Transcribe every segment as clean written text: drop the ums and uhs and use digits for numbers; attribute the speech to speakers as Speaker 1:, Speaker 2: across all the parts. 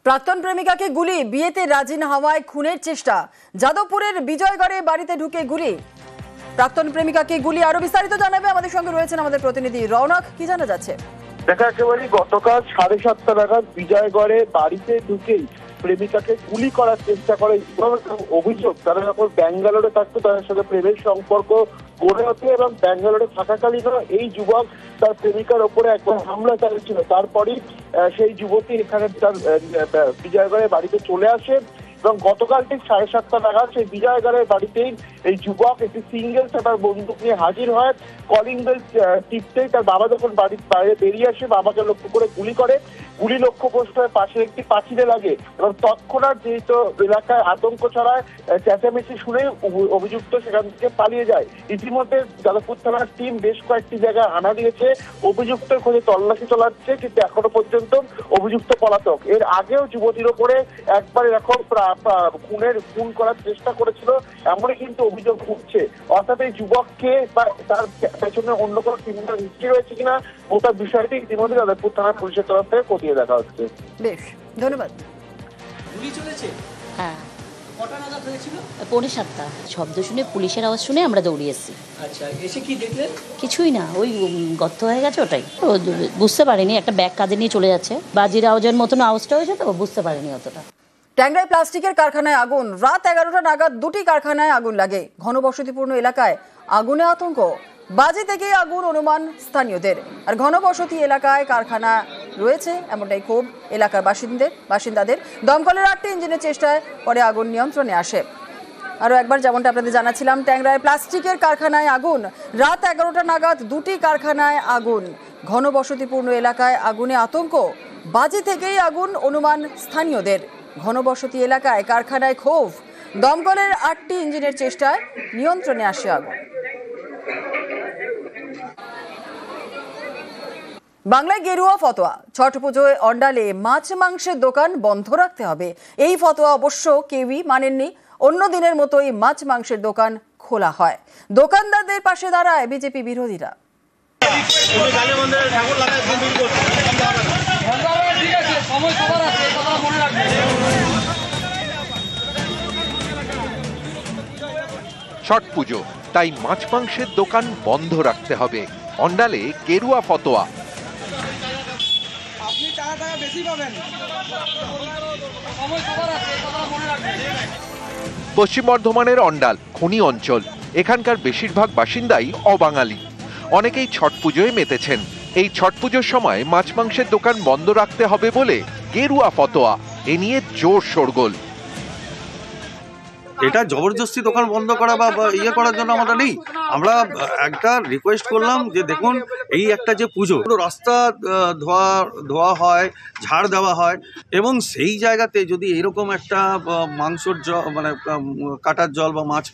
Speaker 1: প্রাক্তন প্রেমিকাকে গুলি, বিয়েতে রাজি না হওয়ায় খুনের চেষ্টা। যাদবপুরের বিজয়গড়ে বাড়িতে ঢুকে গুলি, প্রাক্তন প্রেমিকাকে গুলি। আরো বিস্তারিত জানাবে আমাদের সঙ্গে রয়েছেন আমাদের প্রতিনিধি রৌনক। কি জানা যাচ্ছে?
Speaker 2: দেখা একেবারে গতকাল 7:30 নাগাদ বিজয়গড়ে বাড়িতে ঢুকেই প্রেমিকাকে গুলি করার চেষ্টা করে অভিযোগ। তারা যখন ব্যাঙ্গালোরে থাকতো তাদের সাথে প্রেমের সম্পর্ক গড়ে ওঠে এবং ব্যাঙ্গালোরে থাকাকালীন এই যুবক তার প্রেমিকার ওপরে একবার হামলা চালিয়েছিল। তারপরই সেই যুবতী এখানে তার বিজয়গড়ে বাড়িতে চলে আসে এবং গতকাল ঠিক 7:30 নাগাদ সেই বিজয়গড়ের বাড়িতেই এই যুবক একটি সিঙ্গেল সেটার বন্দুক নিয়ে হাজির হয়। কলিং বেল টিপতেই তার বাবা যখন বাড়ির বাইরে বেরিয়ে আসে, বাবাকে লক্ষ্য করে গুলি করে। গুলি লক্ষ্যবস্তু হয়ে পাশে একটি পাঁচিলে লাগে এবং তৎক্ষণাৎ যেহেতু এলাকায় আতঙ্ক ছড়ায়, চেঁচামেচি শুনে অভিযুক্ত সেখান থেকে পালিয়ে যায়। ইতিমধ্যে যাদবপুর থানার টিম বেশ কয়েকটি জায়গায় হানা দিয়েছে, অভিযুক্তের খোঁজে তল্লাশি চালাচ্ছে, কিন্তু এখনো পর্যন্ত অভিযুক্ত পলাতক। এর আগেও যুবতীর ওপরে একবার এরকম খুন করার চেষ্টা করেছিল, এমনই কিন্তু অভিযোগ উঠছে। অর্থাৎ এই যুবককে বা তার পেছনে অন্য কোনো ক্রিমিনাল হিস্ট্রি রয়েছে কিনা গোটা বিষয়টি ইতিমধ্যে যাদবপুর থানার পুলিশের তরফ থেকে খতিয়ে দেখা হচ্ছে।
Speaker 1: বেশ, ধন্যবাদ।
Speaker 3: গুলি চলেছে?
Speaker 4: হ্যাঁ,
Speaker 3: কটা নাগাদ হয়েছিল?
Speaker 4: 6:45 শব্দ শুনে, পুলিশের আওয়াজ শুনে আমরা দৌড়ে এসেছি।
Speaker 3: আচ্ছা, এসে কি দেখলেন?
Speaker 4: কিছুই না, ওই গর্ত হয়ে গেছে, ওটাই বুঝতে পারিনি। একটা ব্যাগ কাঁধে নিয়ে চলে যাচ্ছে, বাজির আওয়াজের মতন আওয়াজটা হয়েছে, তো বুঝতে পারিনি অতটা।
Speaker 1: ট্যাংরায় প্লাস্টিকের কারখানায় আগুন, রাত 11টা নাগাদ দুটি কারখানায় আগুন লাগে। ঘনবসতিপূর্ণ এলাকায় আগুনে আতঙ্ক, বাজি থেকে আগুন অনুমান স্থানীয়দের। আর ঘনবসতি এলাকায় কারখানা রয়েছে এমনটাই ক্ষোভ এলাকার বাসিন্দাদের। দমকলের 8টি ইঞ্জিনের চেষ্টায় পরে আগুন নিয়ন্ত্রণে আসে। আরও একবার যেমনটা আপনাদের জানাচ্ছিলাম, ট্যাংরায় প্লাস্টিকের কারখানায় আগুন, রাত 11টা নাগাদ দুটি কারখানায় আগুন। ঘনবসতিপূর্ণ এলাকায় আগুনে আতঙ্ক, বাজি থেকেই আগুন অনুমান স্থানীয়দের। ঘনবসতি এলাকায় কারখানায় ক্ষোভ, দমকলের 8টি ইঞ্জিনের চেষ্টায় নিয়ন্ত্রণে আসে আগুন। বাংলায় গেরুয়া ফতোয়া, ছট পুজোয় অন্ডালে মাছ মাংসের দোকান বন্ধ রাখতে হবে। এই ফতোয়া অবশ্য কেউই মানেননি। অন্য দিনের মতোই মাছ মাংসের দোকান খোলা হয়। দোকানদারদের পাশে দাঁড়ায় বিজেপি বিরোধীরা।
Speaker 5: ছট পুজো, তাই মাছ মাংসের দোকান বন্ধ রাখতে হবে। অন্ডালে গেরুয়া ফতোয়া। পশ্চিম বর্ধমানের অন্ডাল খনি অঞ্চল, এখানকার বেশিরভাগ বাসিন্দাই অবাঙালি। অনেকেই ছট পুজোয় মেতেছেন। এই ছট পুজোর সময় মাছ মাংসের দোকান বন্ধ রাখতে হবে বলে গেরুয়া ফতোয়া। এ নিয়ে জোর শোরগোল।
Speaker 6: এটা জবরদস্তি দোকান বন্ধ করা বা ইয়ে করার জন্য আমরা নেই। আমরা একটা রিকোয়েস্ট করলাম যে দেখুন, এই একটা যে পুজো, রাস্তা ধোয়া হয়, ঝাড় দেওয়া হয়, এবং সেই জায়গাতে যদি এরকম একটা মাংসর জল মানে কাটার জল বা মাছ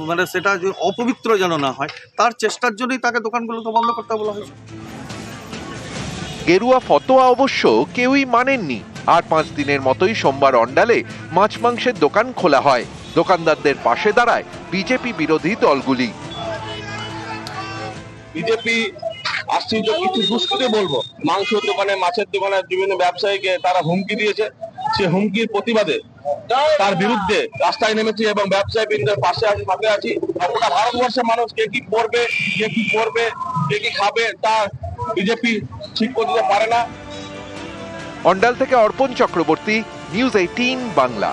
Speaker 6: মানে সেটা অপবিত্র যেন না হয়, তার চেষ্টার জন্যই তাকে দোকানগুলো তো বন্ধ করতে বলা হয়েছে।
Speaker 5: গেরুয়া ফতোয়া অবশ্য কেউই মানেননি। আর 5 দিনের মতোই সোমবার অন্ডালে মাছ মাংসের দোকান খোলা হয়। দোকানদারদের পাশে দাঁড়ায় বিজেপি বিরোধী দলগুলি।
Speaker 7: বিজেপি আশ্চর্য কিছু দুষ্কৃতি বলবো, মাংসের দোকানে, মাছের দোকানে বিভিন্ন ব্যবসায়ীকে তারা হুমকি দিয়েছে। সে হুমকির প্রতিবাদে তার বিরুদ্ধে রাস্তায় নেমেছি এবং ব্যবসায়ী বৃন্দের পাশে আছি। গোটা ভারতবর্ষের মানুষ কে কি করবে, কে কি করবে, কে কি খাবে, তা বিজেপি ঠিক করে দিতে পারে না।
Speaker 5: অন্ডাল থেকে অর্পণ চক্রবর্তী, নিউজ 18 বাংলা।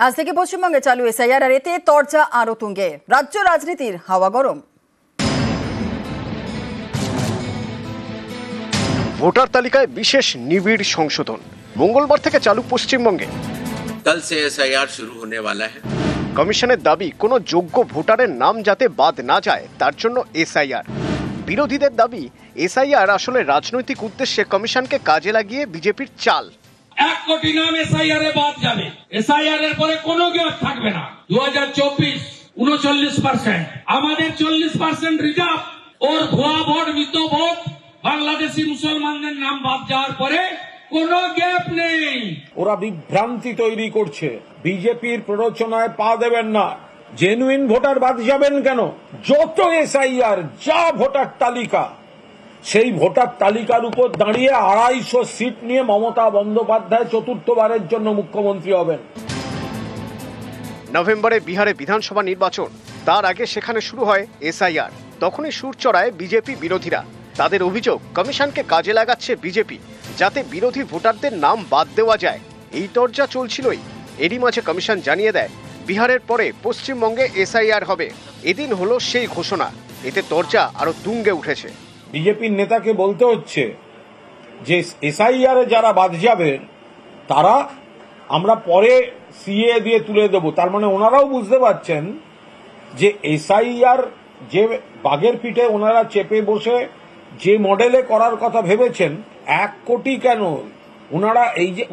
Speaker 1: আজ থেকে পশ্চিমবঙ্গে চালু এসআইআর, আর এতে তরজা আরো তুঙ্গে। রাজ্য রাজনীতির হাওয়া গরম।
Speaker 8: ভোটার তালিকায় বিশেষ নিবিড় সংশোধন মঙ্গলবার থেকে চালু পশ্চিমবঙ্গে।
Speaker 9: কাল সে এসআইআর শুরু होने वाला है।
Speaker 8: কমিশনের দাবি, কোনো যোগ্য ভোটারের নাম যাতে বাদ না যায় তার জন্য এসআইআর। বিরোধীদের দাবি, এসআইআর আসলে রাজনৈতিক উদ্দেশ্যে কমিশনকে কাজে লাগিয়ে বিজেপির চাল।
Speaker 10: 1 কোটি নাম এসআইআর এ বাদ যাবে। এসআইআর এর পরে কোনো গ্যাপ থাকবে না। 2024 39%, আমাদের 40% রিজার্ভ ওর ভুয়া ভোট, মৃত ভোট, বাংলাদেশি মুসলমানদের নাম বাদ যাওয়ার পরে কোনো গ্যাপ নেই।
Speaker 11: ওরা বিভ্রান্তি তৈরি করছে। বিজেপির প্ররোচনায় পা দেবেন না। জেনুইন ভোটার বাদ যাবেন কেন? যত এসআইআর, যা ভোটার তালিকা, সেই ভোটার তালিকার উপর দাঁড়িয়ে 250 সিট নিয়ে মমতা বন্দ্যোপাধ্যায় চতুর্থবারের জন্য মুখ্যমন্ত্রী হবেন।
Speaker 8: নভেম্বরে বিহারে বিধানসভা নির্বাচন, তার আগে সেখানে শুরু হয় এসআইআর। তখনই সুর চড়ায় বিজেপি বিরোধীরা। তাদের অভিযোগ কমিশনকে কাজে লাগাচ্ছে বিজেপি, যাতে বিরোধী ভোটারদের নাম বাদ দেওয়া যায়। এই তরজা চলছিলই। এরই মাঝে কমিশন জানিয়ে দেয় বিহারের পরে পশ্চিমবঙ্গে এসআইআর হবে। এদিন হলো সেই ঘোষণা। এতে তরজা আরো তুঙ্গে উঠেছে।
Speaker 11: বিজেপির নেতাকে বলতে হচ্ছে যে এসআইআর যারা বাদ যাবেন তারা আমরা পরে সিএ দিয়ে তুলে দেব। তার মানে ওনারাও বুঝতে পারছেন যে এসআইআর যে বাগের পিঠে ওনারা চেপে বসে যে মডেলে করার কথা ভেবেছেন, 1 কোটি কেন, ওনারা এই যে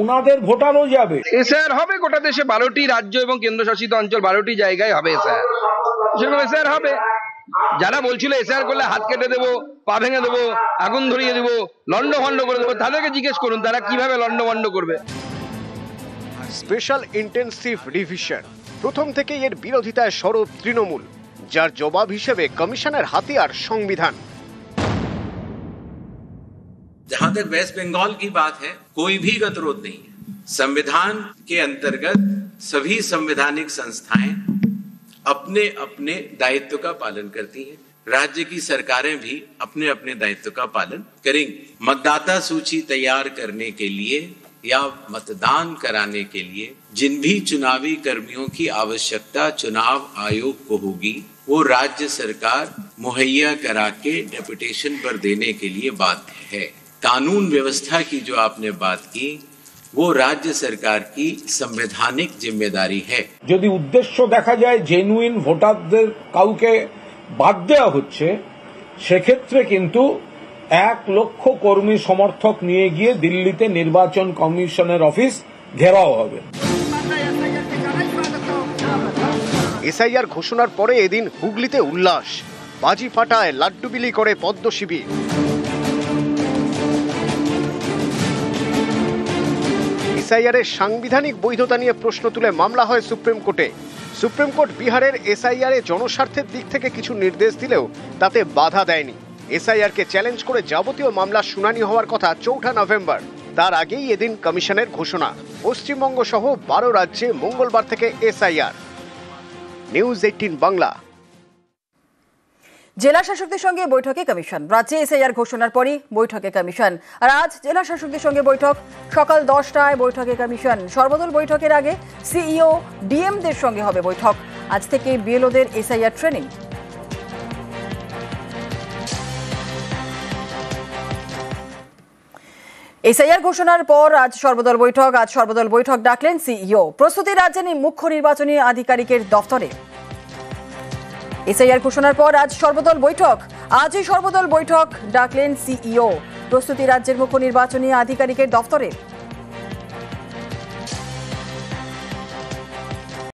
Speaker 11: ওনাদের ভোটারও যাবে।
Speaker 12: এসআইআর হবে গোটা দেশে 12টি রাজ্য এবং কেন্দ্রশাসিত অঞ্চল 12টি জায়গায় হবে এসআইআর। সেরকম এসআইআর হবে। যারা বলছিল এসআইআর করলে হাত কেটে দেবো, পা ভেঙে দেবো, আগুন ধরিয়ে দেবো, লন্ডভন্ড করে দেবো, তাদেরকে জিজ্ঞেস করুন তারা কিভাবে লন্ডভন্ড করবে।
Speaker 8: স্পেশাল ইন্টেন্সিভ রিভিশন, প্রথম থেকেই এর বিরোধিতায় সরব তৃণমূল, যার জবাব হিসেবে কমিশনের হাতিয়ার সংবিধান।
Speaker 9: जहां तक वेस्ट बंगाल की बात है, कोई भी गतिरोध नहीं है। संविधान के अंतर्गत सभी संवैधानिक संस्थाएं अपने अपने दायित्व का पालन करती हैं। राज्य की सरकारें भी अपने अपने दायित्व का पालन करेंगी। मतदाता सूची तैयार करने के लिए या मतदान कराने के लिए जिन भी चुनावी कर्मियों की आवश्यकता चुनाव आयोग को होगी, वो राज्य सरकार मुहैया करा के डेपुटेशन पर देने के लिए बाध्य है। कानून व्यवस्था की जो आपने बात की, वो राज्य सरकार की संवैधानिक जिम्मेदारी है।
Speaker 11: যদি উদ্দেশ্য দেখা যায় জেনুইন ভোটারদের কাউকে বাদ দেওয়া হচ্ছে, সেক্ষেত্রে কিন্তু 1 লক্ষ কর্মী সমর্থক নিয়ে গিয়ে দিল্লিতে নির্বাচন কমিশনের অফিস ঘেরাও হবে।
Speaker 8: এসআইআর ঘোষণার পরে এদিন হুগলিতে উল্লাস, বাজি ফাটায়, লাড্ডু বিলি করে পদ্ম শিবির। এসআইআর এর সাংবিধানিক বৈধতা নিয়ে প্রশ্ন তুলে মামলা হয় সুপ্রিম কোর্টে। সুপ্রিম কোর্ট বিহারের এসআইআর এ জনস্বার্থের দিক থেকে কিছু নির্দেশ দিলেও তাতে বাধা দেয়নি। এসআইআর কে চ্যালেঞ্জ করে যাবতীয় মামলার শুনানি হওয়ার কথা 4 নভেম্বর। তার আগেই এদিন কমিশনের ঘোষণা, পশ্চিমবঙ্গ সহ 12 রাজ্যে মঙ্গলবার থেকে এসআইআর। নিউজ 18 বাংলা।
Speaker 1: জেলা শাসকদের সঙ্গে বৈঠকে কমিশন। রাজ্যে এসআইআর ঘোষণার পরই বৈঠকে কমিশন। আর আজ জেলা শাসকদের সঙ্গে বৈঠক, সকাল 10টায় বৈঠকে কমিশন। সর্বদল বৈঠকের আগে সিইও ডিএমদের সঙ্গে হবে বৈঠক। আজ থেকে বিএলওদের এসআইআর ট্রেনিং। এসআইআর ঘোষণার পর আজ সর্বদল বৈঠক। আজ সর্বদল বৈঠক ডাকলেন সিইও। প্রস্তুতি রাজ্যের মুখ্য নির্বাচনী আধিকারিকের দফতরে। এসআইআর ঘোষণার পর আজ সর্বদল বৈঠক। আজই সর্বদল বৈঠক ডাকলেন সিইও। প্রস্তুতি রাজ্যের মুখ্য নির্বাচনী আধিকারিকের দফতরে।